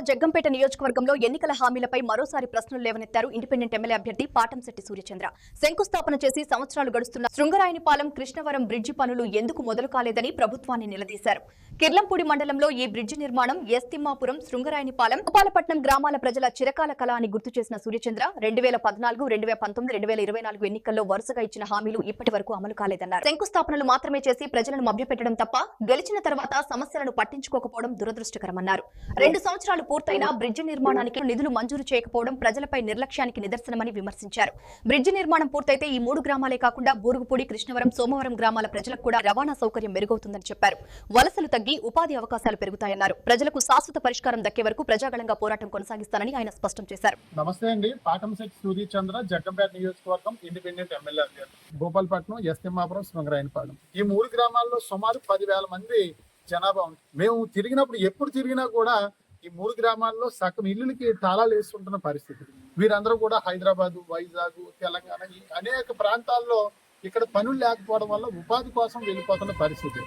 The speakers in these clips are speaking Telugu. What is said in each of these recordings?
జగ్గంపేట నియోజకవర్గంలో ఎన్నికల హామీలపై మరోసారి ప్రశ్నలు లేవనెత్తారు ఇండిపెండెంట్ ఎమ్మెల్యే అభ్యర్థి పాటంశెట్టి సూర్యచంద్ర. శంకుస్థాపన చేసి సంవత్సరాలు గడుస్తున్న శృంగరాయనిపాలెం కృష్ణవరం బ్రిడ్జి పనులు ఎందుకు మొదలు కాలేదని ప్రభుత్వాన్ని నిలదీశారు. కిర్లంపూడి మండలంలో ఈ బ్రిడ్జి నిర్మాణం తిమ్మాపురం, శృంగరాయనిపాలెం, గోపాలపట్నం గ్రామాల ప్రజల చిరకాల కళ అని గుర్తు చేసిన సూర్యచంద్ర 2014, 2019, 2024 ఎన్నికల్లో వరుసగా ఇచ్చిన హామీలు ఇప్పటి వరకు అమలు కాలేదన్నారు. శంకుస్థాపనలు మాత్రమే చేసి ప్రజలను మభ్యపెట్టడం తప్ప గెలిచిన తర్వాత సమస్యలను పట్టించుకోకపోవడం దురదృష్టకరమన్నారు. 2 సంవత్సరాలు పూర్తయినా బ్రిడ్జి నిర్మాణానికి నిధులు మంజూరు చేయకపోవడం ప్రజలపై నిర్లక్ష్యానికి నిదర్శనమని విమర్శించారు. బ్రిడ్జి నిర్మాణం పూర్తయితే ఈ 3 గ్రామాలే కాకుండా బూరుగుపూడి, కృష్ణవరం, సోమవరం గ్రామాల ప్రజలకు కూడా రవాణా సౌకర్యం మెరుగవుతుందని చెప్పారు. వలసలు తగ్గి ఉపాధి అవకాశాలు పెరుగుతాయన్నారు. ప్రజలకు శాశ్వత పరిష్కారం దక్కే వరకు ప్రజాగళంగా పోరాటం కొనసాగిస్తానని ఆయన స్పష్టం చేశారు. నమస్తే అండి. పాటంశెట్టి సూర్యచంద్ర, జగ్గంపేట నియోజకవర్గం ఇండిపెండెంట్ ఎమ్మెల్యే అభ్యర్థి. గోపాలపట్నం, తిమ్మాపురం, శృంగరాయనిపాలెం ఈ 3 గ్రామాల్లో సుమారు 10,000 మంది జనాభా ఉంది. మేము తిరిగినప్పుడు ఎప్పుడు తిరిగినా కూడా ఈ 3 గ్రామాల్లో సగం ఇల్లులకి తాళాలు వేస్తుంటున్న పరిస్థితి. వీరందరూ కూడా హైదరాబాద్, వైజాగ్, తెలంగాణ ఈ అనేక ప్రాంతాల్లో ఇక్కడ పనులు లేకపోవడం వల్ల ఉపాధి కోసం వెళ్ళిపోతున్న పరిస్థితి.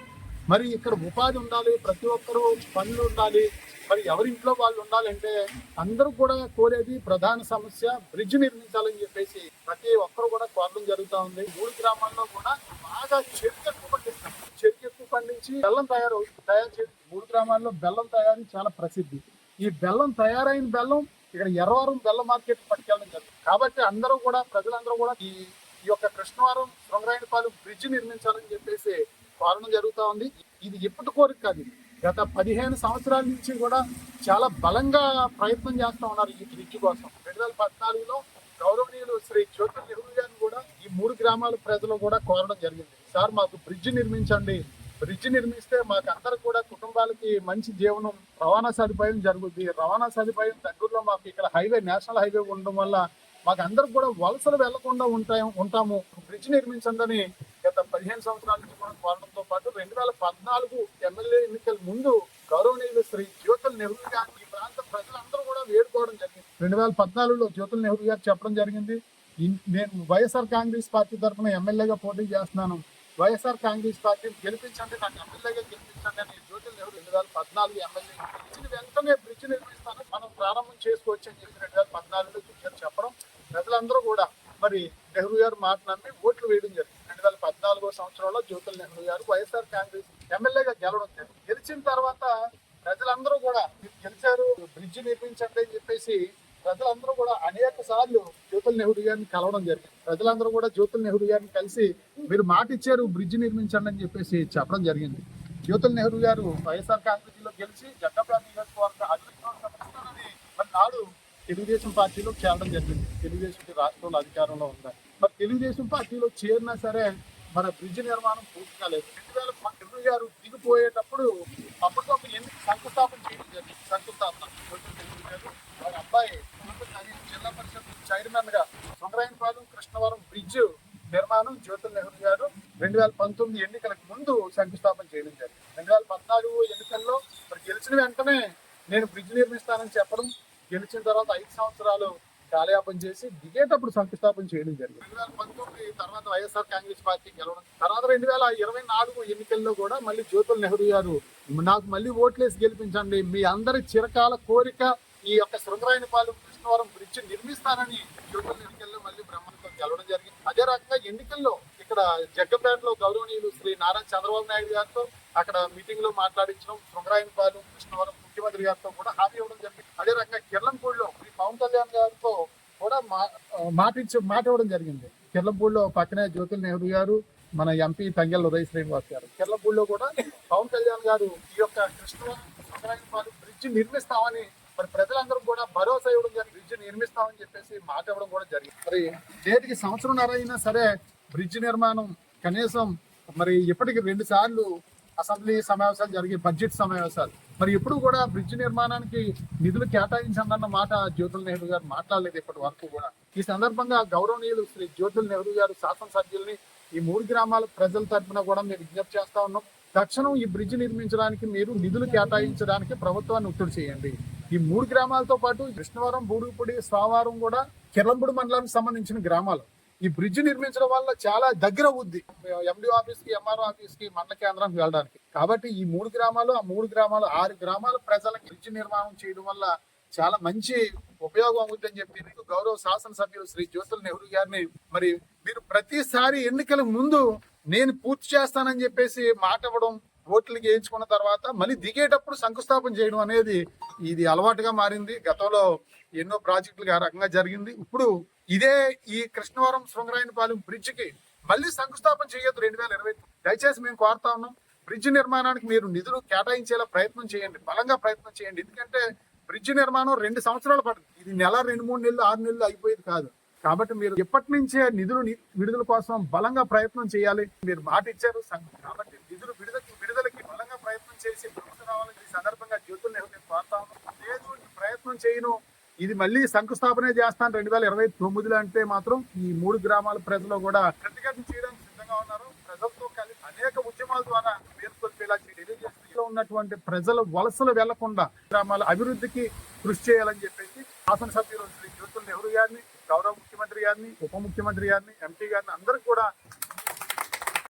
మరి ఇక్కడ ఉపాధి ఉండాలి, ప్రతి ఒక్కరూ పనులు ఉండాలి. మరి ఎవరింట్లో వాళ్ళు ఉండాలంటే అందరూ కూడా కోరేది ప్రధాన సమస్య బ్రిడ్జ్ నిర్మించాలని చెప్పేసి ప్రతి ఒక్కరు కూడా కోరడం జరుగుతూ ఉంది. 3 గ్రామాల్లో కూడా బాగా చెరుకు ఎక్కువ పండించి బెల్లం తయారు చేసి 3 గ్రామాల్లో బెల్లం తయారీ చాలా ప్రసిద్ధి. ఈ బెల్లం తయారైన బెల్లం ఇక్కడ ఎర్రవరం బెల్లం మార్కెట్ పట్టుకెళ్ళడం జరుగుతుంది. కాబట్టి అందరూ కూడా ప్రజలందరూ కూడా ఈ యొక్క కృష్ణవరం, శృంగరాయనిపాలెం బ్రిడ్జ్ నిర్మించాలని చెప్పేసి కోరడం జరుగుతూ ఉంది. ఇది ఎప్పటి కోరిక కాదు, గత 15 సంవత్సరాల నుంచి కూడా చాలా బలంగా ప్రయత్నం చేస్తూ ఉన్నారు ఈ బ్రిడ్జ్ కోసం. 2014లో గౌరవనీయులు శ్రీ జ్యోతుల నెహ్రూ గారిని కూడా ఈ 3 గ్రామాల ప్రజలు కూడా కోరడం జరిగింది. సార్, మాకు బ్రిడ్జ్ నిర్మించండి, బ్రిడ్జ్ నిర్మిస్తే మాకు అందరు కూడా కుటుంబాలకి మంచి జీవనం, రవాణా సదుపాయం జరుగుద్ది. రవాణా సదుపాయం దగ్గరలో మాకు ఇక్కడ నేషనల్ హైవే ఉండడం వల్ల మాకు అందరికి కూడా వలసలు వెళ్లకుండా ఉంటాము. బ్రిడ్జ్ నిర్మించండి గత 15 సంవత్సరాల నుంచి కూడా కోరడంతో పాటు 2014 ఎమ్మెల్యే ఎన్నికల ముందు గౌరవనీయులు శ్రీ జ్యోతుల నెహ్రూ గారు ఈ ప్రాంత ప్రజలందరూ కూడా వేడుకోవడం జరిగింది. 2014లో జ్యోతుల నెహ్రూ గారు చెప్పడం జరిగింది, నేను వైఎస్ఆర్ కాంగ్రెస్ పార్టీ తరఫున ఎమ్మెల్యేగా పోటీ చేస్తున్నాను, వైఎస్ఆర్ కాంగ్రెస్ పార్టీని గెలిపించండి, నాకు ఎమ్మెల్యేగా గెలిపించండి అని జ్యోతుల నెహ్రూ 2014 ఎమ్మెల్యే గెలిచిన వెంటనే బ్రిడ్జ్ నిర్మిస్తాను, మనం ప్రారంభం చేసుకోవచ్చు అని చెప్పి 2014లో చెప్పడం ప్రజలందరూ కూడా మరి నెహ్రూ గారు మాట నమ్మి ఓట్లు వేయడం జరిగింది. 2014 సంవత్సరంలో జ్యోతుల నెహ్రూ గారు వైఎస్ఆర్ కాంగ్రెస్ ఎమ్మెల్యేగా గెలవడం జరిగింది. గెలిచిన తర్వాత ప్రజలందరూ కూడా గెలిచారు, బ్రిడ్జ్ నిర్మించండి అని చెప్పేసి ప్రజలందరూ కూడా అనేక సార్లు జ్యోతుల నెహ్రూ గారిని కలవడం జరిగింది. ప్రజలందరూ కూడా జ్యోతుల నెహ్రూ గారిని కలిసి మీరు మాట ఇచ్చారు బ్రిడ్జ్ నిర్మించండి అని చెప్పేసి చెప్పడం జరిగింది. జ్యోతుల నెహ్రూ గారు వైఎస్ఆర్ కాంగ్రెస్ లో గెలిచి జగ్గంపేట నియోజకవర్గ అధికారాన్ని మరి నాడు తెలుగుదేశం పార్టీలో చేరడం జరిగింది. తెలుగుదేశం రాష్ట్రంలో అధికారంలో ఉందని మరి తెలుగుదేశం పార్టీలో చేరినా సరే మన బ్రిడ్జ్ నిర్మాణం పూర్తి కాలేదు. 2012 గారు దిగిపోయేటప్పుడు అప్పటికప్పుడు ఎందుకు శంకుస్థాపన చేయడం జరిగింది. శంకుస్థాపన వారి అబ్బాయి జిల్లా పరిషత్ చైర్మన్ గా శృంగరాయనిపాలెం, కృష్ణవరం బ్రిడ్జ్ నిర్మాణం జ్యోతుల నెహ్రూ గారు 2019 ఎన్నికలకు ముందు శంకుస్థాపన చేయడం జరిగింది. 2014 ఎన్నికల్లో మరి గెలిచిన వెంటనే నేను బ్రిడ్జ్ నిర్మిస్తానని చెప్పడం, గెలిచిన తర్వాత 5 సంవత్సరాలు కాలయాపన చేసి దిగేటప్పుడు శంకుస్థాపన చేయడం జరిగింది. 2019 తర్వాత వైఎస్ఆర్ కాంగ్రెస్ పార్టీ గెలవడం, తర్వాత 2024 ఎన్నికల్లో కూడా మళ్ళీ జ్యోతుల నెహ్రూ గారు నాకు మళ్ళీ ఓట్లేసి గెలిపించండి, మీ అందరి చిరకాల కోరిక ఈ యొక్క శృంగరాయనిపాలెం, కృష్ణవరం బ్రిడ్జ్ నిర్మిస్తానని జ్యోతుల ఎన్నికల్లో మళ్ళీ బ్రహ్మాండంతో గెలవడం జరిగింది. అదే రకంగా ఎన్నికల్లో ఇక్కడ జగ్గంపేటలో గౌరవనీయులు శ్రీ నారా చంద్రబాబు నాయుడు గారితో అక్కడ మీటింగ్ లో మాట్లాడించడం, శృంగరాయనిపాలెం, కృష్ణవరం ముఖ్యమంత్రి గారితో కూడా హామీ ఇవ్వడం జరిగింది. అదే రకంగా కిర్లంపూడిలో శ్రీ పవన్ కళ్యాణ్ గారితో కూడా మాట ఇవ్వడం జరిగింది. కిర్లంపూడిలో పక్కనే జ్యోతుల నెహ్రూ గారు, మన ఎంపీ తంగెళ్ళ ఉదయ్ శ్రీనివాస్ గారు. కిర్లంపూడిలో కూడా పవన్ కళ్యాణ్ గారు ఈ యొక్క కృష్ణవరం, శృంగరాయనిపాలెం బ్రిడ్జ్ నిర్మిస్తామని మరి ప్రజలందరూ కూడా భరోసా ఇవ్వడం జరిగింది. బ్రిడ్జ్ నిర్మిస్తామని చెప్పేసి మాట ఇవ్వడం కూడా జరిగింది. మరి నేటికి సంవత్సరంన్నర అయినా సరే బ్రిడ్జ్ నిర్మాణం కనీసం మరి ఇప్పటికి 2 సార్లు అసెంబ్లీ సమావేశాలు జరిగే బడ్జెట్ సమావేశాలు, మరి ఎప్పుడు కూడా బ్రిడ్జ్ నిర్మాణానికి నిధులు కేటాయించండి మాట జ్యోతుల నెహ్రూ గారు మాట్లాడలేదు ఇప్పటి వరకు కూడా. ఈ సందర్భంగా గౌరవనీయులు శ్రీ జ్యోతుల నెహ్రూ గారు శాసనసభ్యుల్ని ఈ 3 గ్రామాల ప్రజల తరఫున కూడా మేము విజ్ఞప్తి చేస్తా ఉన్నాం. తక్షణం ఈ బ్రిడ్జ్ నిర్మించడానికి మీరు నిధులు కేటాయించడానికి ప్రభుత్వాన్ని ఒత్తిడి చేయండి. ఈ 3 గ్రామాలతో పాటు కృష్ణవరం, బూరుగుపూడి, సోమవారం కూడా కిర్లంపూడి మండలానికి సంబంధించిన గ్రామాలు. ఈ బ్రిడ్జ్ నిర్మించడం వల్ల చాలా దగ్గర అవుద్ది ఎండి ఆఫీస్ కి, ఎంఆర్ఓ ఆఫీస్ కి, మండల కేంద్రానికి వెళ్ళడానికి. కాబట్టి ఈ 3 గ్రామాలు, ఆ 3 గ్రామాలు 6 గ్రామాల ప్రజలకు బ్రిడ్జ్ నిర్మాణం చేయడం వల్ల చాలా మంచి ఉపయోగం అవుతుందని చెప్పి గౌరవ శాసనసభ్యులు శ్రీ జ్యోతుల నెహ్రూ గారిని మరి మీరు ప్రతిసారి ఎన్నికల ముందు నేను పూర్తి చేస్తానని చెప్పేసి మాట ఇవ్వడం, ఓట్లు వేయించుకున్న తర్వాత మళ్ళీ దిగేటప్పుడు శంకుస్థాపన చేయడం అనేది ఇది అలవాటుగా మారింది. గతంలో ఎన్నో ప్రాజెక్టులు ఆ రకంగా జరిగింది. ఇప్పుడు ఇదే ఈ కృష్ణవరం శృంగరాయనపాలెం బ్రిడ్జ్ కి మళ్ళీ శంకుస్థాపన చేయొద్దు 2020. దయచేసి మేము కోరుతా ఉన్నాం, బ్రిడ్జ్ నిర్మాణానికి మీరు నిధులు కేటాయించేలా ప్రయత్నం చేయండి, బలంగా ప్రయత్నం చేయండి. ఎందుకంటే బ్రిడ్జ్ నిర్మాణం 2 సంవత్సరాలు పడుతుంది. ఇది నెల, 2-3 నెలలు, 6 నెలలు అయిపోయేది కాదు. కాబట్టి మీరు ఎప్పటి నుంచే నిధులు విడుదల కోసం బలంగా ప్రయత్నం చేయాలి. మీరు మాట ఇచ్చారు కాబట్టి నిధులు విడుదలకి బలంగా ప్రయత్నం చేసి ప్రభుత్వం రావాలని ఈ సందర్భంగా జ్యోతుల నెహ్రూ కోరుతా ఉన్నాం. లేదు ప్రయత్నం చేయను, ఇది మళ్ళీ శంకుస్థాపనే చేస్తాను 2029 అంటే మాత్రం ఈ 3 గ్రామాల ప్రజలు కూడా ప్రతిఘటన చేయడానికి సిద్ధంగా ఉన్నారు. ప్రజలతో కలిసి అనేక ఉద్యమాల ద్వారా పేర్కొల్పేలా తెలియజేస్తూ ఉన్నటువంటి ప్రజలు వలసలు వెళ్లకుండా గ్రామాల అభివృద్ధికి కృషి చేయాలని చెప్పేసి శాసనసభ్యులు శ్రీ జ్యోతుల నెహ్రూ గారిని, గౌరవ ముఖ్యమంత్రి గారిని, ఉప ముఖ్యమంత్రి గారిని, ఎంపీ గారిని అందరికి కూడా